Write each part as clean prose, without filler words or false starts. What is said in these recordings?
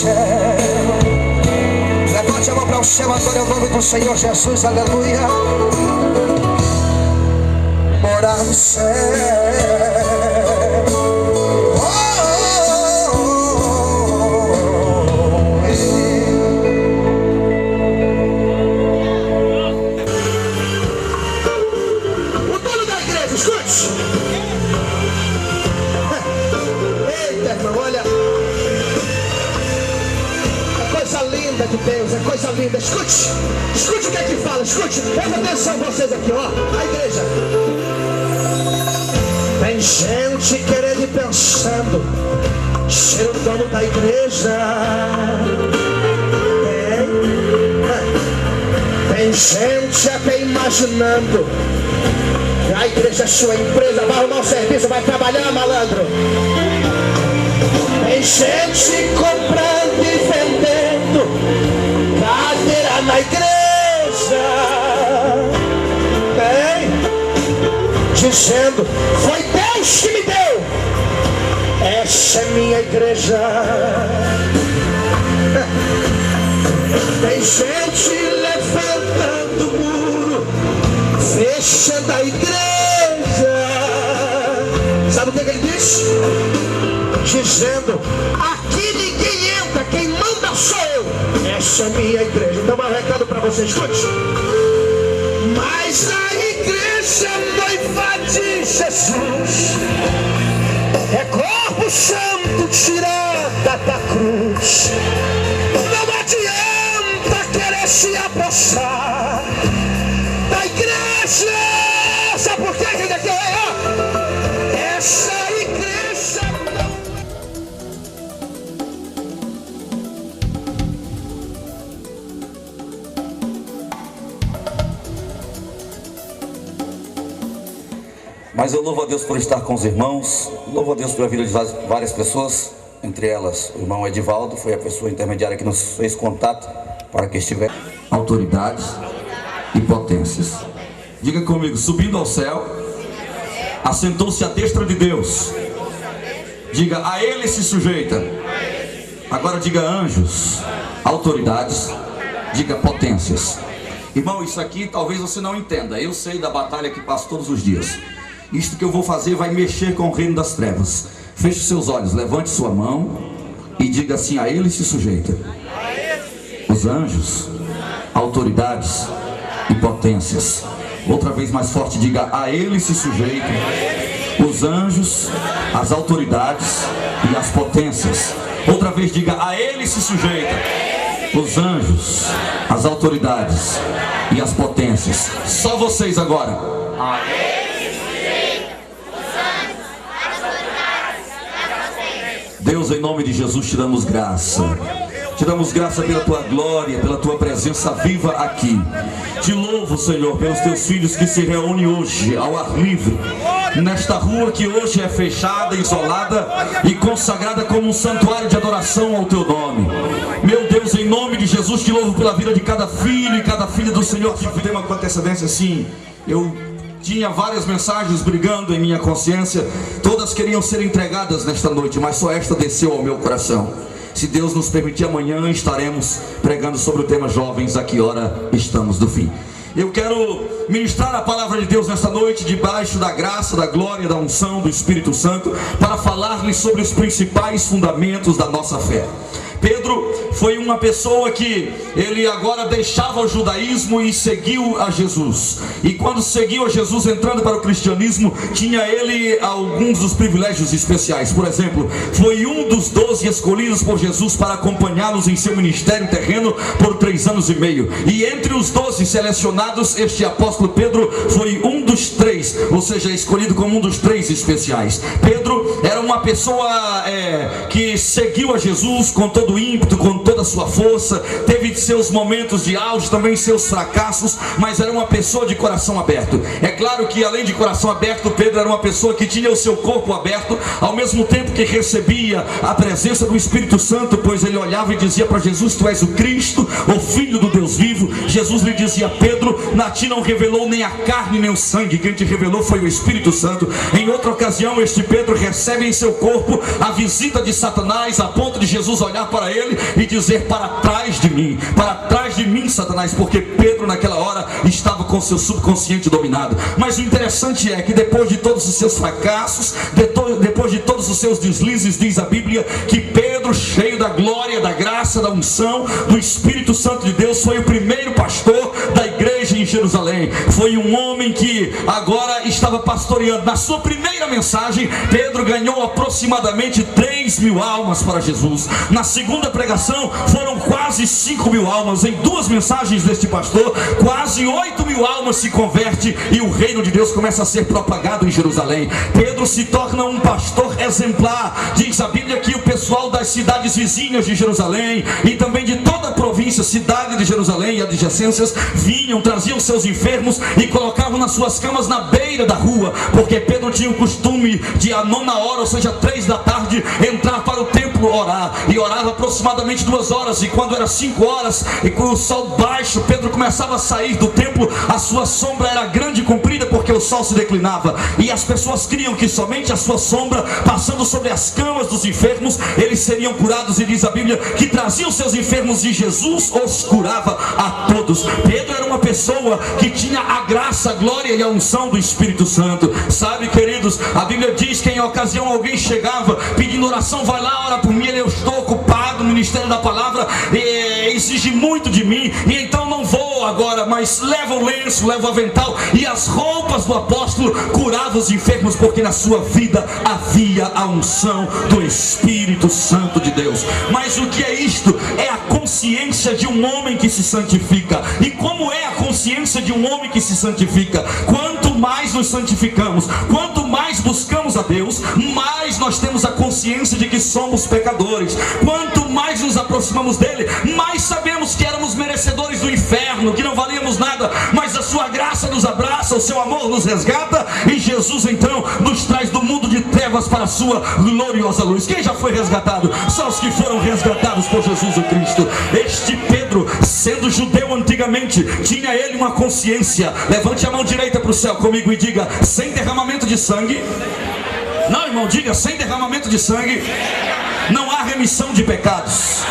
céu. Levante a mão para o céu agora, em nome do Senhor Jesus, aleluia. Morar no céu. De Deus, é coisa linda. Escute o que é que fala, escute, presta atenção vocês aqui, ó, a igreja. Tem gente querendo e pensando ser o dono da igreja. Tem gente até imaginando que a igreja é sua empresa, vai arrumar um serviço, vai trabalhar, malandro. Tem gente comprando e vendendo cadeira na igreja, dizendo, foi Deus que me deu, essa é minha igreja. Tem gente levantando o muro, fechando a igreja. Sabe o que ele diz? Dizendo, aqui ninguém entra, quem manda sou eu, essa é minha igreja. Então um recado para vocês, escute. Mas a igreja noiva de Jesus é corpo santo tirada da cruz. Não adianta querer se apossar da igreja. Sabe por quê? Essa igreja não... Mas eu louvo a Deus por estar com os irmãos, louvo a Deus pela vida de várias pessoas, entre elas o irmão Edivaldo, foi a pessoa intermediária que nos fez contato para que estivesse. Autoridades e potências. Diga comigo, subindo ao céu, assentou-se à destra de Deus. Diga, a ele se sujeita. Agora diga anjos, autoridades, diga potências. Irmão, isso aqui talvez você não entenda. Eu sei da batalha que passo todos os dias. Isto que eu vou fazer vai mexer com o reino das trevas. Feche seus olhos, levante sua mão e diga assim, a ele se sujeita. Os anjos, autoridades e potências. Outra vez mais forte, diga, a ele se sujeita. Os anjos, as autoridades e as potências. Outra vez diga, a ele se sujeita. Os anjos, as autoridades e as potências. Só vocês agora. A ele se sujeita. Os anjos, as autoridades e as potências. Deus, em nome de Jesus, te damos graça. Te damos graça pela tua glória, pela tua presença viva aqui. Te louvo, Senhor, pelos teus filhos que se reúnem hoje ao ar livre, nesta rua que hoje é fechada, isolada e consagrada como um santuário de adoração ao teu nome. Meu Deus, em nome de Jesus, te louvo pela vida de cada filho e cada filha do Senhor. Te fizemos com antecedência assim, eu tinha várias mensagens brigando em minha consciência, todas queriam ser entregadas nesta noite, mas só esta desceu ao meu coração. Se Deus nos permitir, amanhã estaremos pregando sobre o tema jovens, a que hora estamos do fim. Eu quero ministrar a palavra de Deus nesta noite, debaixo da graça, da glória, da unção do Espírito Santo, para falar-lhes sobre os principais fundamentos da nossa fé. Pedro foi uma pessoa que ele agora deixava o judaísmo e seguiu a Jesus. E quando seguiu a Jesus, entrando para o cristianismo, tinha ele alguns dos privilégios especiais. Por exemplo, foi um dos 12 escolhidos por Jesus para acompanhá-los em seu ministério terreno por 3 anos e meio. E entre os 12 selecionados, este apóstolo Pedro foi um dos 3, ou seja, escolhido como um dos 3 especiais. Pedro era uma pessoa que seguiu a Jesus com todo ímpeto, com toda a sua força, teve seus momentos de auge, também seus fracassos, mas era uma pessoa de coração aberto. É claro que além de coração aberto, Pedro era uma pessoa que tinha o seu corpo aberto, ao mesmo tempo que recebia a presença do Espírito Santo, pois ele olhava e dizia para Jesus, tu és o Cristo, o Filho do Deus vivo. Jesus lhe dizia, Pedro, a ti não revelou nem a carne nem o sangue, quem te revelou foi o Espírito Santo. Em outra ocasião, este Pedro recebe recebe em seu corpo a visita de Satanás, a ponto de Jesus olhar para ele e dizer: para trás de mim, Satanás, porque Pedro naquela hora estava com seu subconsciente dominado. Mas o interessante é que depois de todos os seus fracassos, depois de todos os seus deslizes, diz a Bíblia que Pedro, cheio da glória, da graça, da unção, do Espírito Santo de Deus, foi o primeiro pastor da igreja em Jerusalém. Foi um homem que agora estava pastoreando. Na sua primeira mensagem, Pedro ganhou aproximadamente 3.000 almas para Jesus. Na segunda pregação, foram quase 5.000 almas. Em 2 mensagens deste pastor, quase 8.000 almas se convertem e o reino de Deus começa a ser propagado em Jerusalém. Pedro se torna um pastor exemplar. Diz a Bíblia que o pessoal das cidades vizinhas de Jerusalém e também de toda a província, cidade de Jerusalém e adjacências, vinham, traziam seus enfermos e colocavam nas suas camas na beira da rua, porque Pedro tinha o costume de à 9ª hora, ou seja, 3 da tarde, entrar para o templo orar, e orava aproximadamente 2 horas, e quando era 5 horas e com o sol baixo, Pedro começava a sair do templo. A sua sombra era grande e comprida, porque o sol se declinava, e as pessoas criam que somente a sua sombra, passando sobre as camas dos enfermos, eles seriam curados. E diz a Bíblia que traziam seus enfermos e Jesus os curava a todos. Pedro era uma pessoa que tinha a graça, a glória e a unção do Espírito Santo. Sabe, queridos, a Bíblia diz que em ocasião alguém chegava pedindo oração: vai lá, ora por mim, eu estou ocupado, o ministério da palavra exige muito de mim, e então não vou agora, mas leva o lenço, leva o avental e as roupas do apóstolo, curava os enfermos, porque na sua vida havia a unção do Espírito Santo de Deus. Mas o que é isto? É a consciência de um homem que se santifica. E como é a consciência de um homem que se santifica? Quanto mais nos santificamos, quanto mais buscamos a Deus, mais nós temos a consciência de que somos pecadores. Quanto mais nos aproximamos dele, mais sabemos que éramos merecedores do inferno, que não valíamos nada, mas a sua graça nos abraça, o seu amor nos resgata, e Jesus então nos traz do mundo de trevas para a sua gloriosa luz. Quem já foi resgatado? Só os que foram resgatados por Jesus o Cristo. Este Pedro, sendo judeu antigamente, tinha ele uma consciência. Levante a mão direita para o céu comigo e diga: sem derramamento de sangue. Não, irmão, diga: sem derramamento de sangue não há remissão de pecados.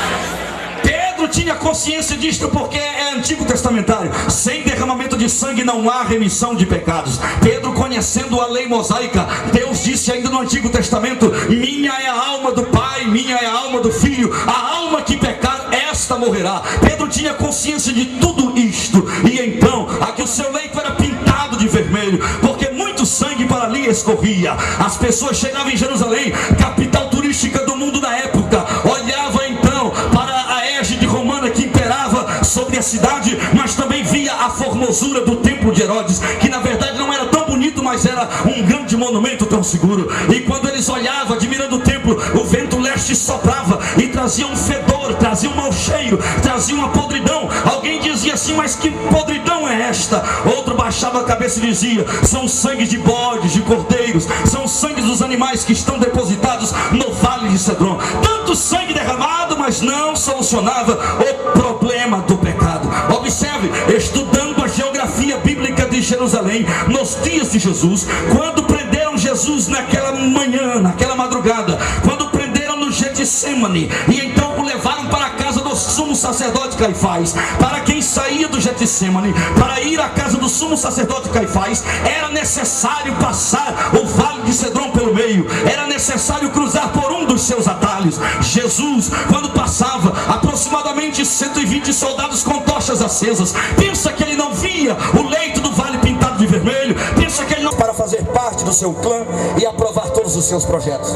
Pedro tinha consciência disto, porque é Antigo Testamentário. Sem derramamento de sangue não há remissão de pecados. Pedro, conhecendo a lei mosaica, Deus disse ainda no Antigo Testamento: minha é a alma do Pai, minha é a alma do Filho, a alma que pecar, esta morrerá. Pedro tinha consciência de tudo isto, e então aqui o seu leito era pintado de vermelho, porque muito sangue para ali escorria. As pessoas chegavam em Jerusalém, capital turística do mundo na época, olhavam então para a égide romana que imperava sobre a cidade, mas também via a formosura do templo de Herodes, que na verdade não era tão bonito, mas era um grande monumento tão seguro. E quando eles olhavam, admirando o templo, o vento leste soprava e trazia um fedor, trazia um mau cheiro, trazia uma podridão. Alguém dizia assim: mas que podridão é esta? Outro baixava a cabeça e dizia: são sangues de bodes, de cordeiros, são sangues dos animais que estão depositados no vale de Cedron. Tanto sangue derramado, mas não solucionava o problema do pecado. Observe, estudando a geografia bíblica de Jerusalém, nos dias de Jesus, quando prenderam Jesus naquela manhã, naquela madrugada, quando prenderam no Getsemane, e então o levaram para a casa do sumo sacerdote Caifás. Para quem saía do Getsemane para ir à casa do sumo sacerdote Caifás, era necessário passar o vale de Cedron pelo meio, era necessário cruzar por um dos seus atalhos. Jesus, quando passava, aproximadamente 120 soldados com tochas acesas. Pensa que ele não via o leito do vale pintado de vermelho? Pensa que ele não... para fazer parte do seu clã e aprovar todos os seus projetos.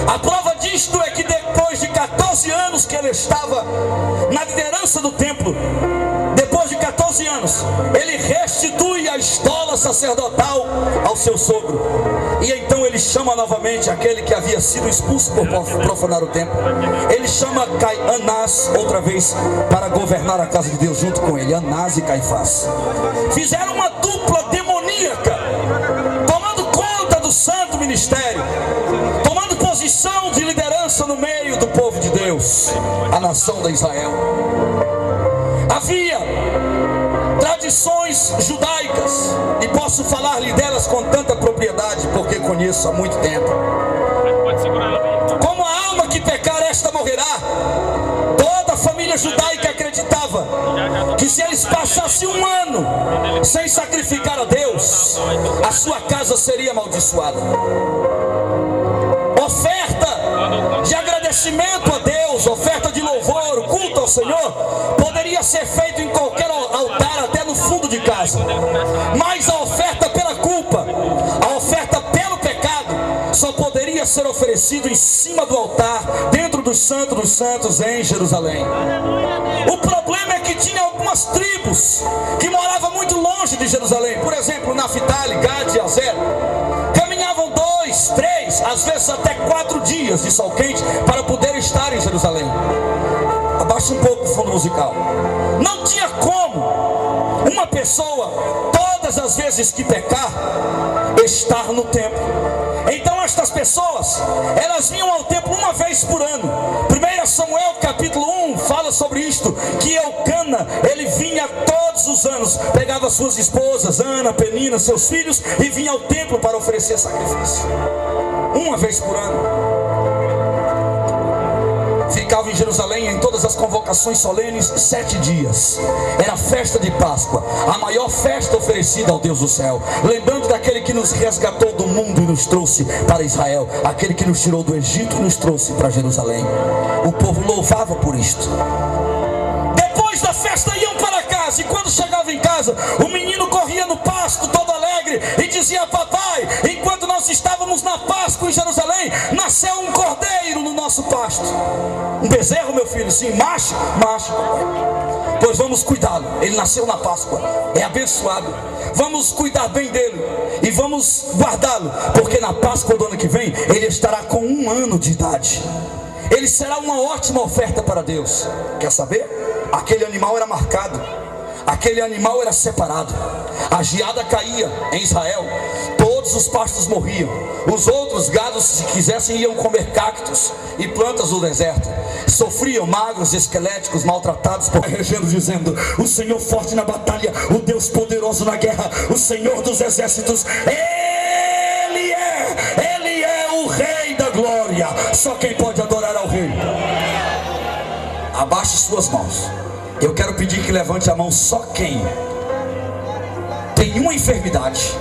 A prova disto é que depois de 14 anos que ele estava na liderança do templo, depois de 14 anos, ele restitui a estola sacerdotal ao seu sogro. E então ele chama novamente aquele que havia sido expulso por profanar o templo. Ele chama Anás outra vez para governar a casa de Deus junto com ele. Anás e Caifás fizeram uma dupla demoníaca, tomando conta do santo ministério, tomando posição de liderança no meio do povo de Deus, a nação de Israel. Havia tradições judaicas, e posso falar-lhe delas com tanta propriedade, porque conheço há muito tempo. Como a alma que pecar, esta morrerá. Toda a família judaica acreditava que se eles passassem um ano sem sacrificar a Deus, a sua casa seria amaldiçoada. Oferta de agradecimento a Deus, oferta de louvor, culto ao Senhor, poderia ser feito em qualquer altar, até no fundo de casa. Mas a oferta pela culpa, a oferta pelo pecado, só poderia ser oferecido em cima do altar, dentro do Santo dos Santos, em Jerusalém. O problema é que tinha algumas tribos que moravam muito longe de Jerusalém. Por exemplo, Naftali, Gad e Azer. Caminhavam 2, 3, às vezes até 4 dias de sol quente para poder estar em Jerusalém. Abaixa um pouco o fundo musical. Não tinha como uma pessoa, todas as vezes que pecar, estar no templo. Então estas pessoas, elas vinham ao templo uma vez por ano. 1 Samuel capítulo 1 fala sobre isto, que Eucana, ele vinha todos os anos, pegava suas esposas, Ana, Penina, seus filhos, e vinha ao templo para oferecer sacrifício. Uma vez por ano. Ficava em Jerusalém em todas as convocações solenes 7 dias. Era a festa de Páscoa, a maior festa oferecida ao Deus do céu. Lembrando daquele que nos resgatou do mundo e nos trouxe para Israel, aquele que nos tirou do Egito e nos trouxe para Jerusalém. O povo louvava por isto. Depois da festa iam para casa, e quando chegava em casa, o menino corria no pasto todo alegre e dizia: papai, enquanto nós estávamos na Páscoa em Jerusalém, nasceu um cordeiro no nosso pasto. Um bezerro, meu filho? Sim. Macho? Macho. Pois vamos cuidá-lo. Ele nasceu na Páscoa, é abençoado. Vamos cuidar bem dele e vamos guardá-lo, porque na Páscoa do ano que vem ele estará com 1 ano de idade. Ele será uma ótima oferta para Deus. Quer saber? Aquele animal era marcado, aquele animal era separado. A geada caía em Israel, todos os pastos morriam. Os outros gados, se quisessem, iam comer cactos e plantas do deserto. Sofriam, magros, esqueléticos, maltratados, regendo, dizendo: o Senhor forte na batalha, o Deus poderoso na guerra, o Senhor dos exércitos, Ele é o Rei da glória. Só quem pode adorar ao Rei. Abaixe suas mãos. Eu quero pedir que levante a mão só quem tem uma enfermidade,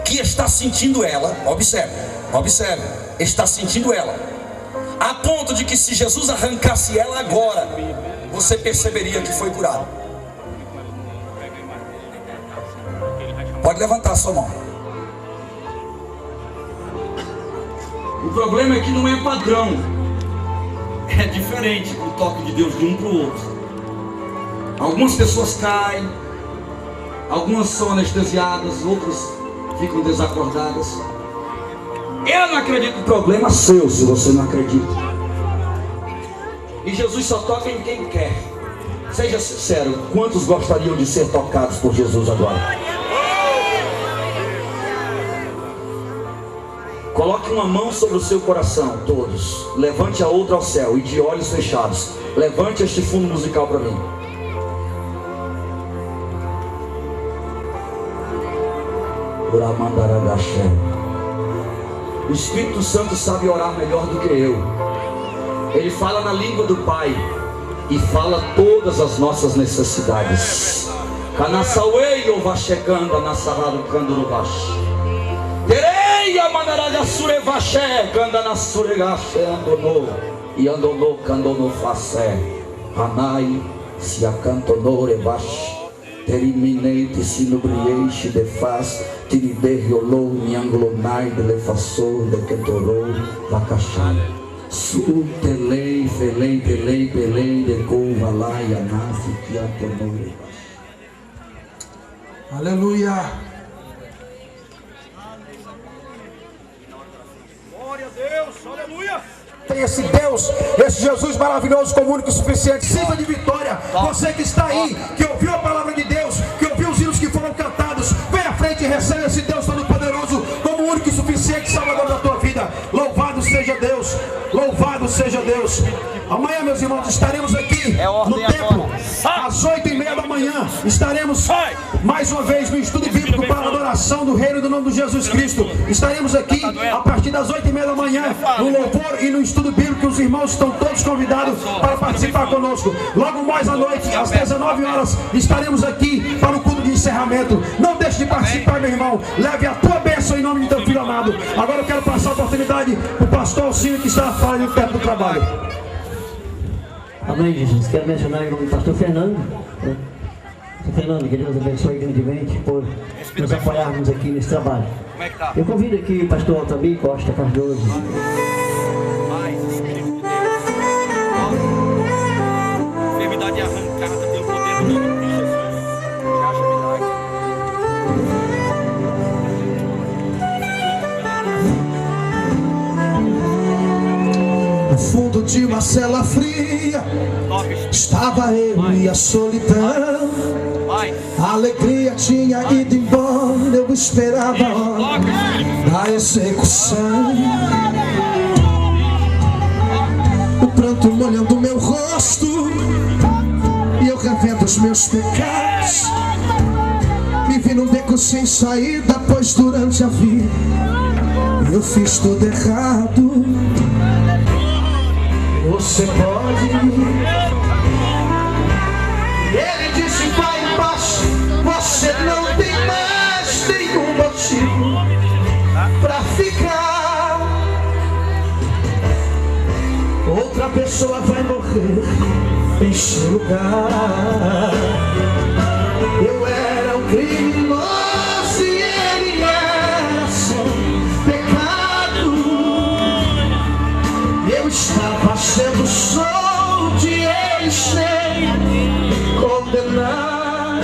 que está sentindo ela, observe, está sentindo ela, a ponto de que se Jesus arrancasse ela agora, você perceberia que foi curado. Pode levantar a sua mão. O problema é que não é padrão, é diferente o toque de Deus de um para o outro. Algumas pessoas caem, algumas são anestesiadas, outras ficam desacordadas. Eu não acredito. O problema é seu se você não acredita. E Jesus só toca em quem quer. Seja sincero, quantos gostariam de ser tocados por Jesus agora? Coloque uma mão sobre o seu coração, todos. Levante a outra ao céu e de olhos fechados, levante este fundo musical para mim. O Espírito Santo sabe orar melhor do que eu. Ele fala na língua do Pai e fala todas as nossas necessidades. Teriminente sinubriente de faz, tiriberriolou, mianglonai de lefassou, de cantorou, vacachai. Su telei, felei, pelei, pelei, de couva lá, e anafi, que atonou. Aleluia. Glória a Deus, aleluia. Tem esse Deus, esse Jesus maravilhoso, como único e suficiente, símbolo de vitória. Você que está aí, que ouviu a palavra de Deus, que ouviu os hinos que foram cantados, vem à frente e recebe esse Deus Todo-Poderoso como único e suficiente Salvador da tua vida. Louvado seja Deus, louvado seja Deus. Amanhã, meus irmãos, estaremos aqui no templo às 8h30 da manhã. estaremos mais uma vez no estudo bíblico para a adoração do reino do nome de Jesus Cristo. Estaremos aqui a partir das 8h30 da manhã no louvor e no estudo bíblico. Os irmãos estão todos convidados para participar conosco. Logo mais à noite, às 19 horas, estaremos aqui para o culto de encerramento. Não deixe de participar, meu irmão. Leve a tua bênção em nome de teu filho amado. Agora eu quero passar a oportunidade para o pastor Alcino, que está falando perto do trabalho. Amém, Jesus. Quero mencionar o nome do pastor Fernando. Pastor Fernando, que Deus abençoe grandemente por nos apoiarmos aqui nesse trabalho. Eu convido aqui o pastor Altamir Costa Cardoso. Enfermidade arrancada pelo poder do nome de Jesus. No fundo de uma cela fria estava eu e a solidão. A alegria tinha ido embora, eu esperava a hora da execução. O pranto molhando meu rosto e eu revendo os meus pecados. Me vi num beco sem saída, pois durante a vida eu fiz tudo errado. Você pode. Ele disse: vai em paz, você não tem mais nenhum motivo pra ficar. Outra pessoa vai morrer em seu lugar. Eu era um criminoso e ele era sem pecado. Eu estava sendo solto e ele sem condenar.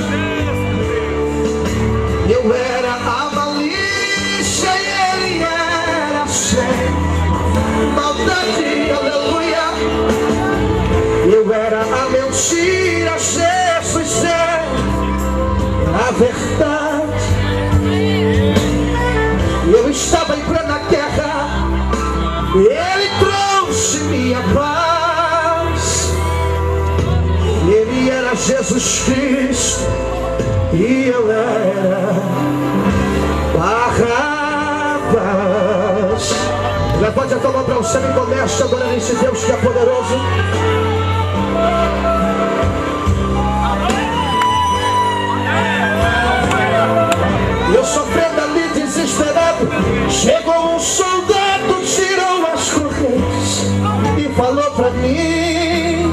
Eu era a malícia e ele era sem maldade, aleluia. Eu era a mentira, Jesus é a verdade. Eu estava em plena guerra, ele trouxe minha paz. Ele era Jesus Cristo e eu era Barrabás. Levante a tua mão para o céu e comece a adorar esse Deus que é poderoso. Eu sofrendo ali desesperado, chegou um soldado, tirou as correntes e falou pra mim: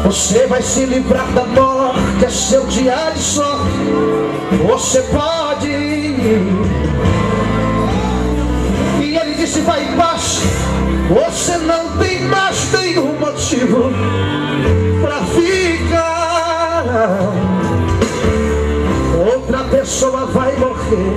você vai se livrar da morte, é seu dia de sorte, você pode ir. E ele disse: vai em paz, você não tem mais nenhum motivo pra ficar. Outra pessoa vai morrer